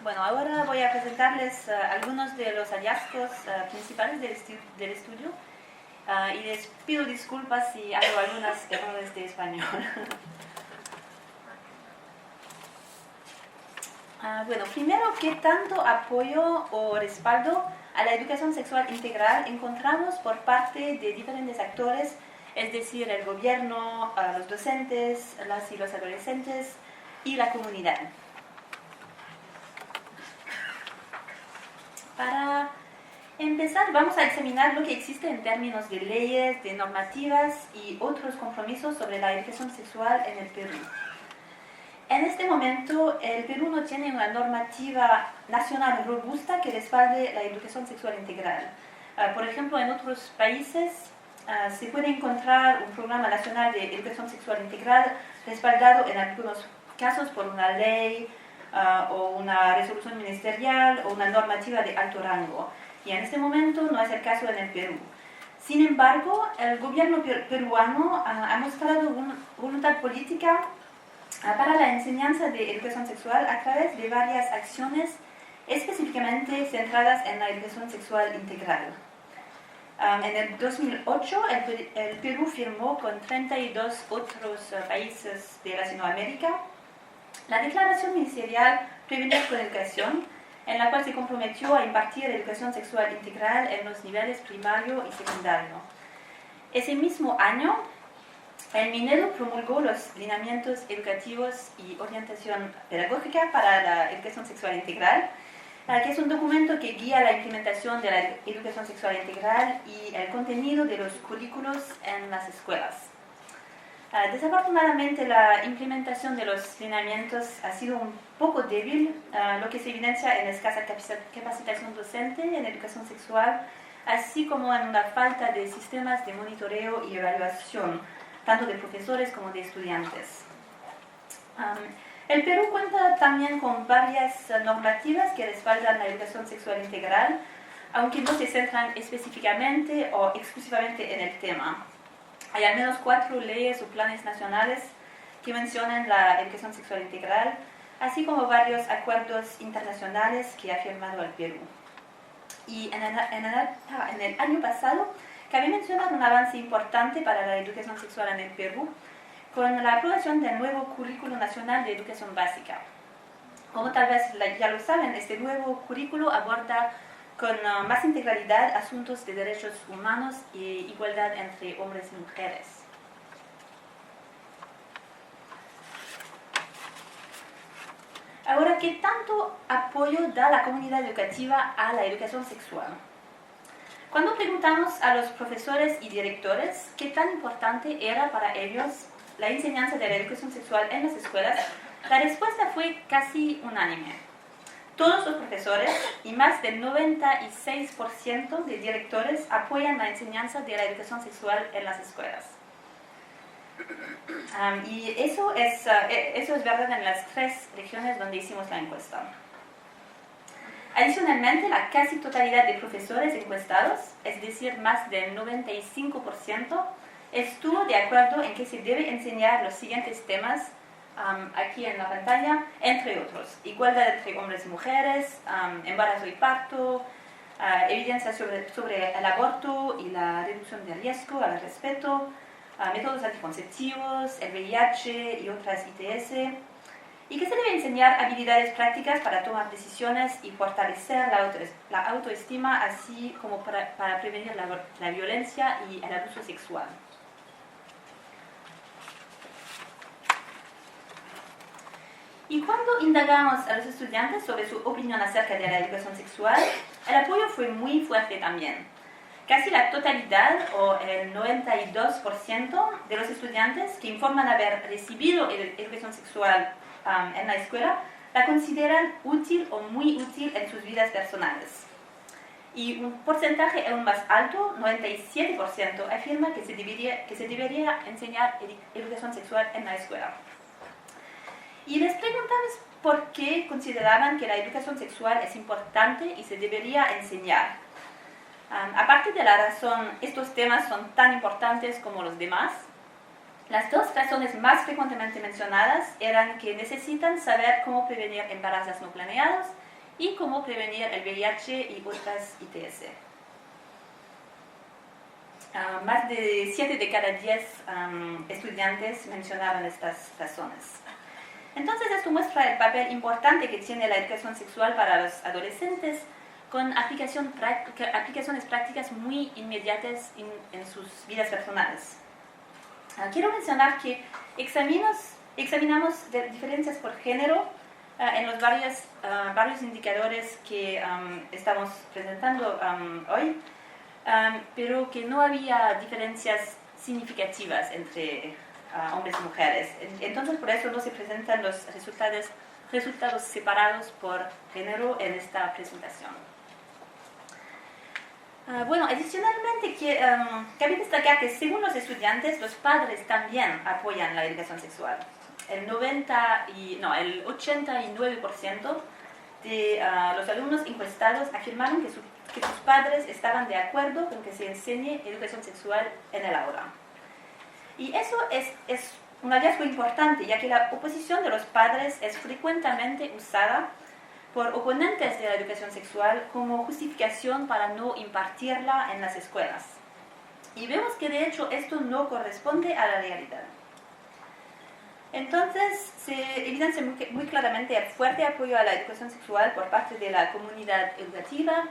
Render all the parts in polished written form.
Bueno, ahora voy a presentarles algunos de los hallazgos principales del estudio y les pido disculpas si hago algunos errores de español. Bueno, primero, ¿qué tanto apoyo o respaldo a la educación sexual integral encontramos por parte de diferentes actores, es decir, el gobierno, los docentes, las y los adolescentes y la comunidad? Para empezar, vamos a examinar lo que existe en términos de leyes, de normativas y otros compromisos sobre la educación sexual en el Perú. En este momento, el Perú no tiene una normativa nacional robusta que respalde la educación sexual integral. Por ejemplo, en otros países se puede encontrar un programa nacional de educación sexual integral respaldado en algunos casos por una ley, o una resolución ministerial o una normativa de alto rango. Y en este momento no es el caso en el Perú. Sin embargo, el gobierno peruano ha mostrado voluntad política para la enseñanza de educación sexual a través de varias acciones específicamente centradas en la educación sexual integral. En el 2008, el Perú firmó con 32 otros países de Latinoamérica la Declaración Ministerial Prevenir con Educación, en la cual se comprometió a impartir educación sexual integral en los niveles primario y secundario. Ese mismo año, el Minedo promulgó los lineamientos educativos y orientación pedagógica para la educación sexual integral, que es un documento que guía la implementación de la educación sexual integral y el contenido de los currículos en las escuelas. Desafortunadamente, la implementación de los lineamientos ha sido un poco débil, lo que se evidencia en escasa capacitación docente en educación sexual, así como en una falta de sistemas de monitoreo y evaluación, tanto de profesores como de estudiantes. El Perú cuenta también con varias normativas que respaldan la educación sexual integral, aunque no se centran específicamente o exclusivamente en el tema. Hay al menos 4 leyes o planes nacionales que mencionan la educación sexual integral, así como varios acuerdos internacionales que ha firmado el Perú. Y en el año pasado, cabe mencionar un avance importante para la educación sexual en el Perú, con la aprobación del nuevo Currículo Nacional de Educación Básica. Como tal vez ya lo saben, este nuevo currículo aborda con más integralidad asuntos de derechos humanos e igualdad entre hombres y mujeres. Ahora, ¿qué tanto apoyo da la comunidad educativa a la educación sexual? Cuando preguntamos a los profesores y directores qué tan importante era para ellos la enseñanza de la educación sexual en las escuelas, la respuesta fue casi unánime. Todos los profesores y más del 96% de directores apoyan la enseñanza de la educación sexual en las escuelas. Y eso es verdad en las 3 regiones donde hicimos la encuesta. Adicionalmente, la casi totalidad de profesores encuestados, es decir, más del 95%, estuvo de acuerdo en que se debe enseñar los siguientes temas aquí en la pantalla, entre otros: igualdad entre hombres y mujeres, embarazo y parto, evidencia sobre el aborto y la reducción de riesgo al respeto, métodos anticonceptivos, el VIH y otras ITS, y que se debe enseñar habilidades prácticas para tomar decisiones y fortalecer la autoestima, así como para prevenir la violencia y el abuso sexual. Y cuando indagamos a los estudiantes sobre su opinión acerca de la educación sexual, el apoyo fue muy fuerte también. Casi la totalidad, o el 92% de los estudiantes que informan haber recibido educación sexual en la escuela, la consideran útil o muy útil en sus vidas personales. Y un porcentaje aún más alto, 97%, afirma que se debería enseñar educación sexual en la escuela. Y les preguntamos por qué consideraban que la educación sexual es importante y se debería enseñar. Aparte de la razón, estos temas son tan importantes como los demás, las 2 razones más frecuentemente mencionadas eran que necesitan saber cómo prevenir embarazos no planeados y cómo prevenir el VIH y otras ITS. Más de 7 de cada 10 estudiantes mencionaron estas razones. Entonces, esto muestra el papel importante que tiene la educación sexual para los adolescentes, con aplicaciones prácticas muy inmediatas en sus vidas personales. Quiero mencionar que examinamos diferencias por género en los varios indicadores que estamos presentando hoy, pero que no había diferencias significativas entre hombres y mujeres. Entonces, por eso no se presentan los resultados separados por género en esta presentación. Bueno, adicionalmente, cabe destacar que según los estudiantes, los padres también apoyan la educación sexual. El 89% de los alumnos encuestados afirmaron que sus padres estaban de acuerdo con que se enseñe educación sexual en el aula. Y eso es un hallazgo importante, ya que la oposición de los padres es frecuentemente usada por oponentes de la educación sexual como justificación para no impartirla en las escuelas. Y vemos que de hecho esto no corresponde a la realidad. Entonces se evidencia muy claramente el fuerte apoyo a la educación sexual por parte de la comunidad educativa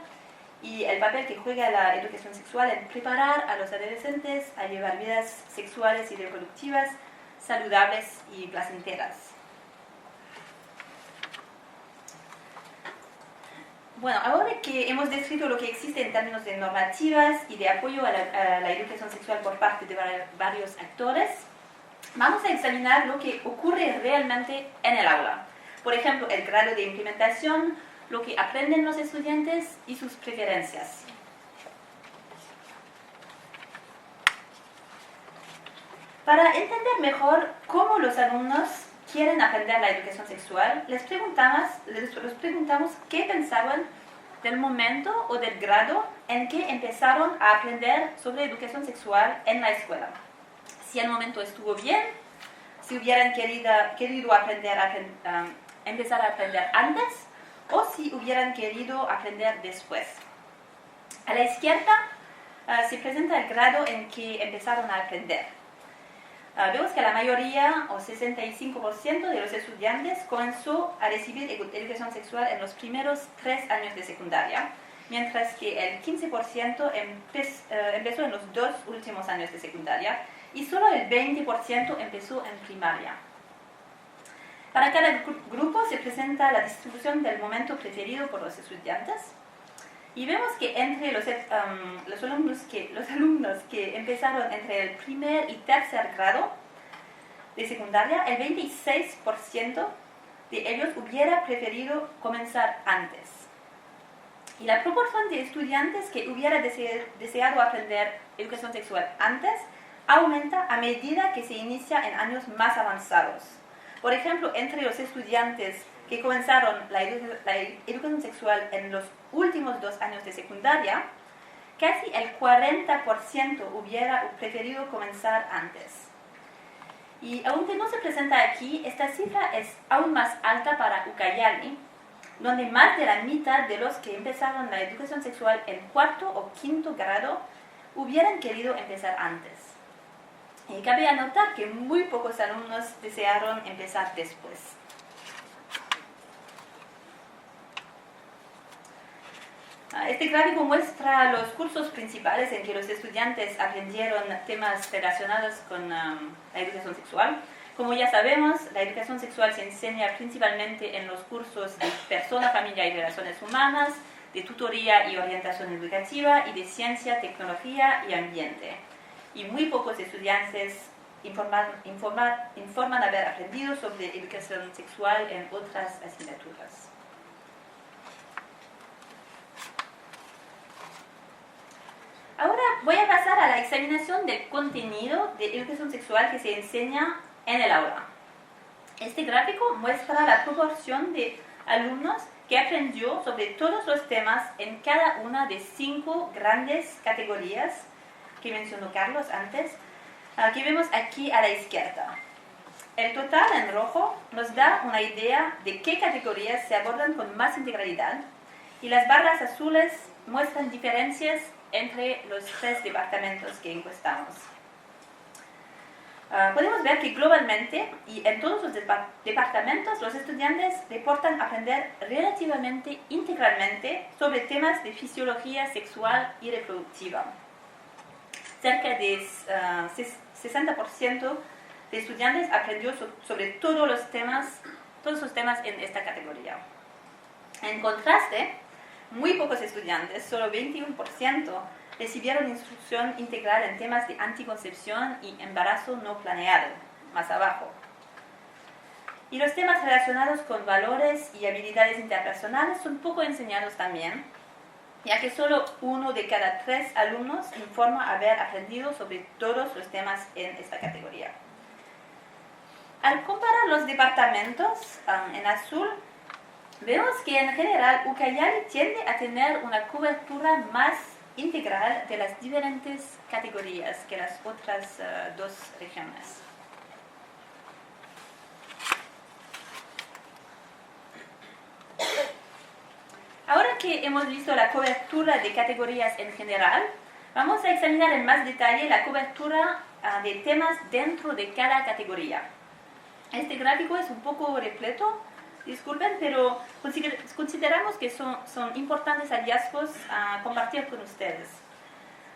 y el papel que juega la educación sexual en preparar a los adolescentes a llevar vidas sexuales y reproductivas saludables y placenteras. Bueno, ahora que hemos descrito lo que existe en términos de normativas y de apoyo a la educación sexual por parte de varios actores, vamos a examinar lo que ocurre realmente en el aula. Por ejemplo, el grado de implementación, lo que aprenden los estudiantes y sus preferencias. Para entender mejor cómo los alumnos quieren aprender la educación sexual, les preguntamos qué pensaban del momento o del grado en que empezaron a aprender sobre educación sexual en la escuela. Si el momento estuvo bien, si hubieran querido empezar a aprender antes, o si hubieran querido aprender después. A la izquierda se presenta el grado en que empezaron a aprender. Vemos que la mayoría, o 65% de los estudiantes, comenzó a recibir educación sexual en los primeros 3 años de secundaria, mientras que el 15% empezó en los 2 últimos años de secundaria y solo el 20% empezó en primaria. Para cada grupo se presenta la distribución del momento preferido por los estudiantes y vemos que entre los alumnos que empezaron entre el primer y tercer grado de secundaria, el 26% de ellos hubiera preferido comenzar antes. Y la proporción de estudiantes que hubiera deseado aprender educación sexual antes aumenta a medida que se inicia en años más avanzados. Por ejemplo, entre los estudiantes que comenzaron la educación sexual en los últimos 2 años de secundaria, casi el 40% hubiera preferido comenzar antes. Y aunque no se presenta aquí, esta cifra es aún más alta para Ucayali, donde más de la mitad de los que empezaron la educación sexual en 4º o 5º grado hubieran querido empezar antes. Y cabe anotar que muy pocos alumnos desearon empezar después. Este gráfico muestra los cursos principales en que los estudiantes aprendieron temas relacionados con la educación sexual. Como ya sabemos, la educación sexual se enseña principalmente en los cursos de persona, familia y relaciones humanas, de tutoría y orientación educativa, y de ciencia, tecnología y ambiente. Y muy pocos estudiantes informan haber aprendido sobre educación sexual en otras asignaturas. Ahora voy a pasar a la examinación del contenido de educación sexual que se enseña en el aula. Este gráfico muestra la proporción de alumnos que aprendió sobre todos los temas en cada una de 5 grandes categorías que mencionó Carlos antes, que vemos aquí a la izquierda. El total en rojo nos da una idea de qué categorías se abordan con más integralidad y las barras azules muestran diferencias entre los 3 departamentos que encuestamos. Podemos ver que globalmente y en todos los departamentos los estudiantes reportan aprender relativamente integralmente sobre temas de fisiología sexual y reproductiva. Cerca de 60% de estudiantes aprendió sobre todos los temas en esta categoría. En contraste, muy pocos estudiantes, solo 21%, recibieron instrucción integral en temas de anticoncepción y embarazo no planeado, más abajo. Y los temas relacionados con valores y habilidades interpersonales son poco enseñados también, ya que solo 1 de cada 3 alumnos informa haber aprendido sobre todos los temas en esta categoría. Al comparar los departamentos en azul, vemos que en general Ucayali tiende a tener una cobertura más integral de las diferentes categorías que las otras 2 regiones. Ahora que hemos visto la cobertura de categorías en general, vamos a examinar en más detalle la cobertura de temas dentro de cada categoría. Este gráfico es un poco repleto, disculpen, pero consideramos que son importantes hallazgos a compartir con ustedes.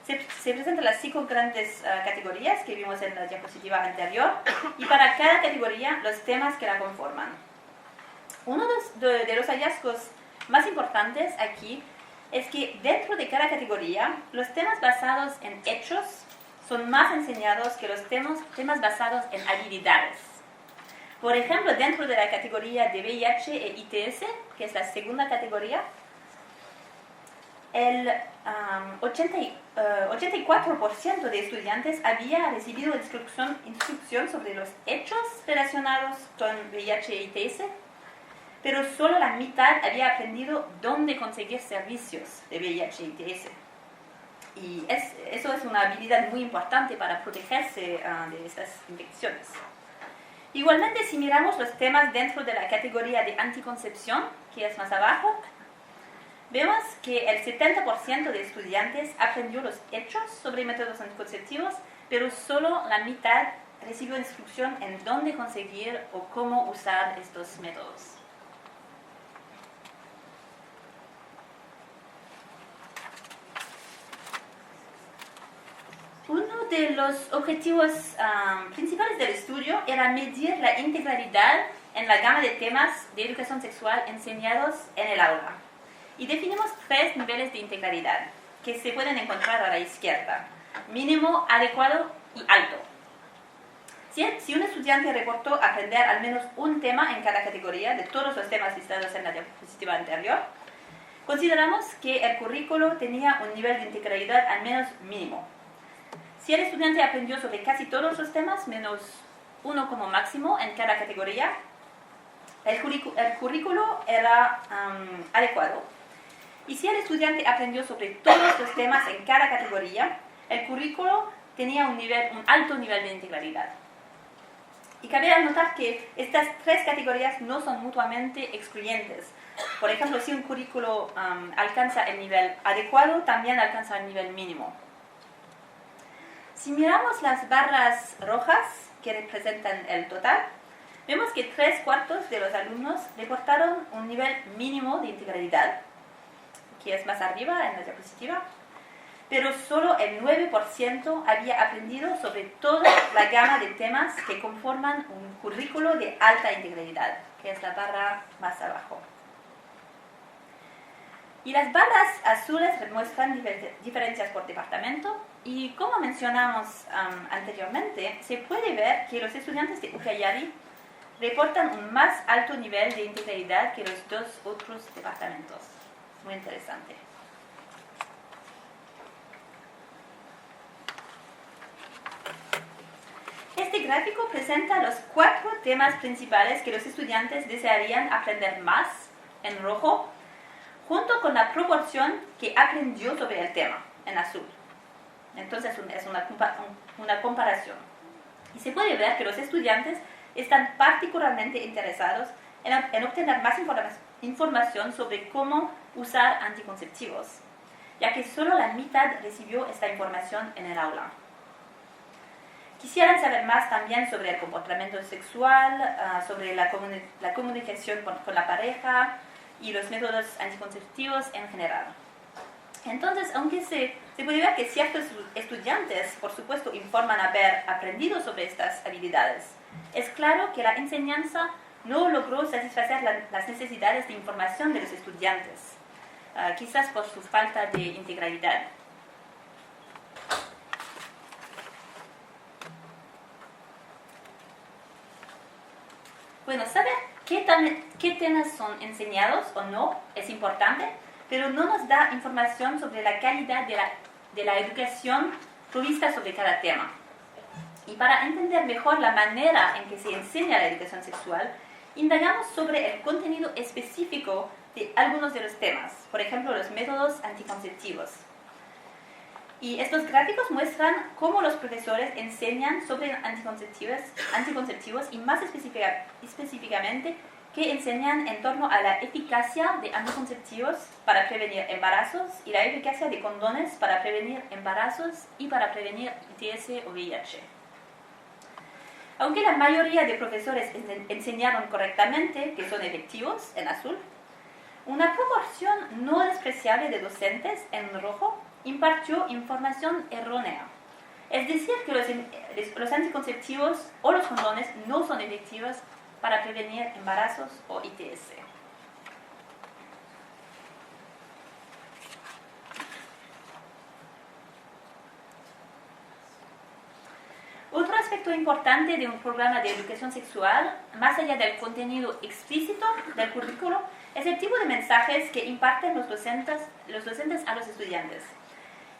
Se presentan las 5 grandes categorías que vimos en la diapositiva anterior y para cada categoría los temas que la conforman. Uno de los hallazgos más importantes aquí es que dentro de cada categoría los temas basados en hechos son más enseñados que los temas basados en habilidades. Por ejemplo, dentro de la categoría de VIH e ITS, que es la segunda categoría, el 84% de estudiantes había recibido instrucción sobre los hechos relacionados con VIH e ITS, pero solo la mitad había aprendido dónde conseguir servicios de VIH e ITS. Y eso es una habilidad muy importante para protegerse de estas infecciones. Igualmente, si miramos los temas dentro de la categoría de anticoncepción, que es más abajo, vemos que el 70% de estudiantes aprendió los hechos sobre métodos anticonceptivos, pero solo la mitad recibió instrucción en dónde conseguir o cómo usar estos métodos. Uno de los objetivos principales del estudio era medir la integralidad en la gama de temas de educación sexual enseñados en el aula. Y definimos 3 niveles de integralidad que se pueden encontrar a la izquierda: mínimo, adecuado y alto. Si un estudiante reportó aprender al menos un tema en cada categoría de todos los temas listados en la diapositiva anterior, consideramos que el currículo tenía un nivel de integralidad al menos mínimo. Si el estudiante aprendió sobre casi todos los temas, menos 1 como máximo en cada categoría, el currículo era adecuado. Y si el estudiante aprendió sobre todos los temas en cada categoría, el currículo tenía un alto nivel de integralidad. Y cabe anotar que estas 3 categorías no son mutuamente excluyentes. Por ejemplo, si un currículo alcanza el nivel adecuado, también alcanza el nivel mínimo. Si miramos las barras rojas que representan el total, vemos que 3/4 de los alumnos reportaron un nivel mínimo de integralidad, que es más arriba en la diapositiva, pero solo el 9% había aprendido sobre toda la gama de temas que conforman un currículo de alta integralidad, que es la barra más abajo. Y las barras azules muestran diferencias por departamento, y como mencionamos anteriormente, se puede ver que los estudiantes de Ucayali reportan un más alto nivel de integralidad que los 2 otros departamentos. Muy interesante. Este gráfico presenta los 4 temas principales que los estudiantes desearían aprender más, en rojo, junto con la proporción que aprendió sobre el tema, en azul. Entonces es una comparación. Y se puede ver que los estudiantes están particularmente interesados en obtener más información sobre cómo usar anticonceptivos, ya que solo la mitad recibió esta información en el aula. Quisieran saber más también sobre el comportamiento sexual, sobre la comunicación con la pareja y los métodos anticonceptivos en general. Entonces, aunque se puede ver que ciertos estudiantes, por supuesto, informan haber aprendido sobre estas habilidades, es claro que la enseñanza no logró satisfacer las necesidades de información de los estudiantes, quizás por su falta de integralidad. Bueno, saber qué temas son enseñados o no es importante, pero no nos da información sobre la calidad de la educación provista sobre cada tema. Y para entender mejor la manera en que se enseña la educación sexual, indagamos sobre el contenido específico de algunos de los temas, por ejemplo, los métodos anticonceptivos. Y estos gráficos muestran cómo los profesores enseñan sobre anticonceptivos y más específicamente que enseñan en torno a la eficacia de anticonceptivos para prevenir embarazos y la eficacia de condones para prevenir embarazos y para prevenir ITS o VIH. Aunque la mayoría de profesores enseñaron correctamente que son efectivos, en azul, una proporción no despreciable de docentes, en rojo, impartió información errónea. Es decir, que los anticonceptivos o los condones no son efectivos para prevenir embarazos o ITS. Otro aspecto importante de un programa de educación sexual, más allá del contenido explícito del currículo, es el tipo de mensajes que imparten los docentes a los estudiantes.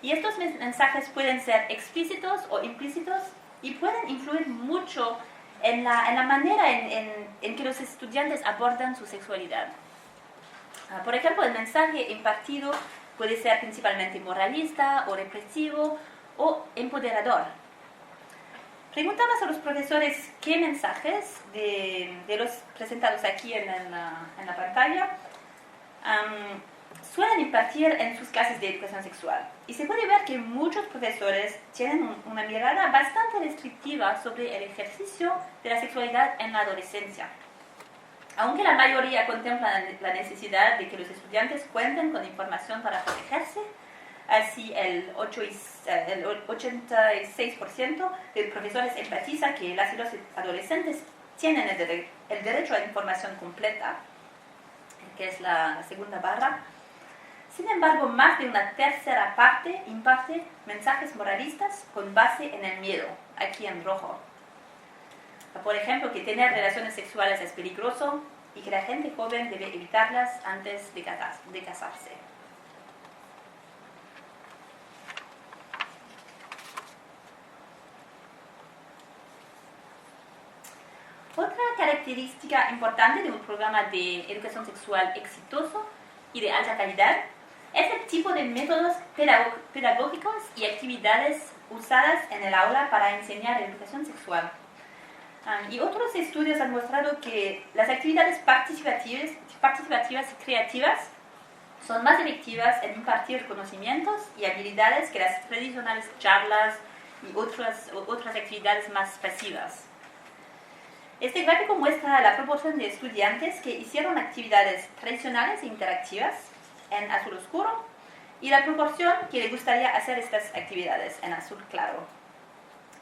Y estos mensajes pueden ser explícitos o implícitos y pueden influir mucho en la manera en que los estudiantes abordan su sexualidad. Por ejemplo, el mensaje impartido puede ser principalmente moralista o represivo o empoderador. Preguntamos a los profesores qué mensajes de los presentados aquí en la pantalla suelen impartir en sus clases de educación sexual. Y se puede ver que muchos profesores tienen una mirada bastante restrictiva sobre el ejercicio de la sexualidad en la adolescencia. Aunque la mayoría contempla la necesidad de que los estudiantes cuenten con información para protegerse, así el 86% de profesores enfatiza que las y los adolescentes tienen el derecho a información completa, que es la segunda barra. Sin embargo, más de una tercera parte imparte mensajes moralistas con base en el miedo, aquí en rojo. Por ejemplo, que tener relaciones sexuales es peligroso y que la gente joven debe evitarlas antes de casarse. Otra característica importante de un programa de educación sexual exitoso y de alta calidad es el tipo de métodos pedagógicos y actividades usadas en el aula para enseñar educación sexual. Y otros estudios han mostrado que las actividades participativas y creativas son más efectivas en impartir conocimientos y habilidades que las tradicionales charlas y otras actividades más pasivas. Este gráfico muestra la proporción de estudiantes que hicieron actividades tradicionales e interactivas en azul oscuro y la proporción que les gustaría hacer estas actividades en azul claro.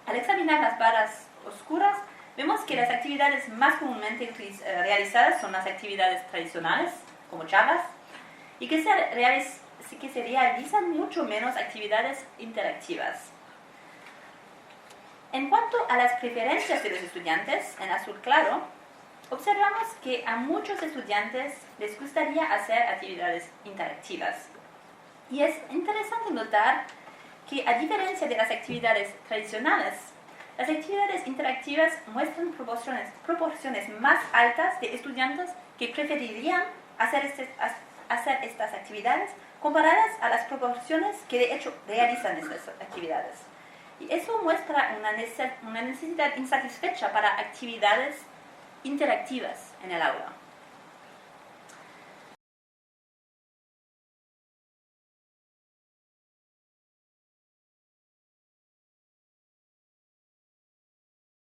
Al examinar las barras oscuras, vemos que las actividades más comúnmente realizadas son las actividades tradicionales, como charlas, y que se realizan mucho menos actividades interactivas. En cuanto a las preferencias de los estudiantes, en azul claro, observamos que a muchos estudiantes les gustaría hacer actividades interactivas. Y es interesante notar que, a diferencia de las actividades tradicionales, las actividades interactivas muestran proporciones más altas de estudiantes que preferirían hacer estas actividades comparadas a las proporciones que de hecho realizan estas actividades. Y eso muestra una necesidad insatisfecha para actividades interactivas en el aula.